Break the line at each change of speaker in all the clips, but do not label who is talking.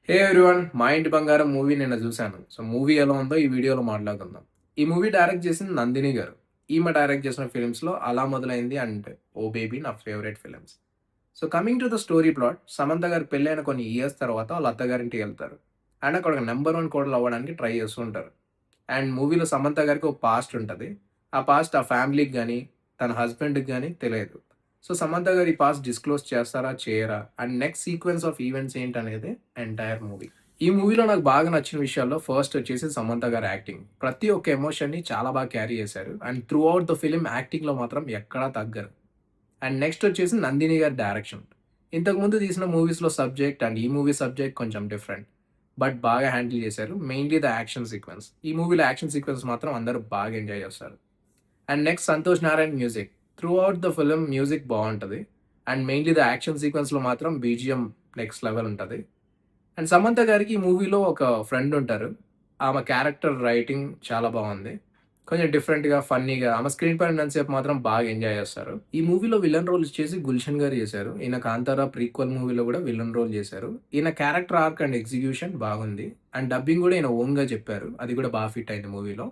హే everyone, మా ఇంటి బంగారం మూవీ నిన్న చూశాను. సో మూవీ ఎలా ఉందో ఈ వీడియోలో మాట్లాడుకుందాం. ఈ మూవీ డైరెక్ట్ చేసింది నందిని గారు. ఈమె డైరెక్ట్ చేసిన ఫిల్మ్స్‌లో 'అలా మొదలైంది' అండ్ 'ఓ బేబీ' నా favourite films. So coming to the story plot, Samantha గారు పెళ్ళైన కొన్ని ఇయర్స్ తర్వాత వాళ్ళ అత్తగారింటికెళ్తారు. అండ్ అక్కడ నంబర్ 1 కోడలు అవ్వడానికి ట్రై చేస్తూ ఉంటారు. అండ్ మూవీలో సమంత గారికి ఒక పాస్ట్ ఉంటది. ఆ పాస్ట్ ఆ ఫ్యామిలీకి గాని, తన హస్బెండ్‌కి గాని తెలియదు. సో సమంత గారు ఈ పాస్ట్ డిస్క్లోజ్ చేస్తారా? చేయరా? And next sequence of events ఏంటనేదే ఎంటైర్ మూవీ. ఈ మూవీలో నాకు బాగా నచ్చిన విషయాల్లో ఫస్ట్ వచ్చేసి సమంత గారి యాక్టింగ్. ప్రతి ఒక్క ఎమోషన్‌ని చాలా బాగా క్యారీ చేశారు. And throughout the film యాక్టింగ్‌లో మాత్రం ఎక్కడా తగ్గరు. అండ్ నెక్స్ట్ వచ్చేసి నందిని గారి డైరెక్షన్. ఇంతకుముందు తీసిన మూవీస్‌లో సబ్జెక్ట్ అండ్ ఈ మూవీ సబ్జెక్ట్ కొంచెం డిఫరెంట్. బట్ బాగా హ్యాండిల్ చేశారు. Mainly the action sequence. ఈ మూవీలో యాక్షన్ సీక్వెన్స్ మాత్రం అందరూ బాగా ఎంజాయ్ చేస్తారు. And next Santosh Narayan music. Through out the film music బావుంటది. అండ్ మెయిన్‌లీ ద యాక్షన్ సీక్వెన్స్‌లో మాత్రం బీజీఎం నెక్స్ట్ లెవెల్ ఉంటది. అండ్ సమంత గారికి ఈ మూవీలో ఒక ఫ్రెండ్ ఉంటారు. ఆమె క్యారెక్టర్ రైటింగ్ చాలా బావుంది. కొంచెం డిఫరెంట్‌గా, ఫన్నీగా ఆమె స్క్రీన్ పైన ఉన్నంత సేపు మాత్రం బాగా ఎంజాయ్ చేస్తారు. ఈ మూవీలో విలన్ రోల్ చేసి గుల్షన్ గారు చేశారు. ఈయన 'కాంతార' ప్రీక్వెల్ మూవీలో కూడా విలన్ రోల్ చేశారు. ఈయన క్యారెక్టర్ ఆర్క్ అండ్ ఎగ్జిక్యూషన్ బాగుంది. అండ్ డబ్బింగ్ కూడా ఈయన ఓన్‌గా చెప్పారు. అది కూడా బాగా ఫిట్ అయింది మూవీలో.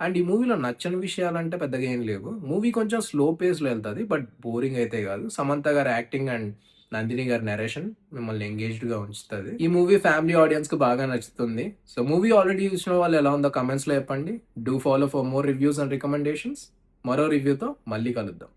అండ్ ఈ మూవీలో నచ్చని విషయాలంటే పెద్దగా ఏం లేవు. మూవీ కొంచెం స్లో పేస్‌లో ఎళ్తది. బట్ బోరింగ్ అయితే గాదు. సమంత గారి యాక్టింగ్ అండ్ నందిని గారి నరేషన్ మిమ్మల్ని ఎంగేజ్డ్‌గా ఉంచుతది. ఈ మూవీ ఫ్యామిలీ ఆడియన్స్‌కి బాగా నచ్చుతుంది. సో మూవీ ఆల్రెడీ చూసిన వాళ్ళు ఎలా ఉందో కామెంట్స్‌లో చెప్పండి. Do follow for more reviews and recommendations. మరో రివ్యూతో మళ్ళీ కలుద్దాం.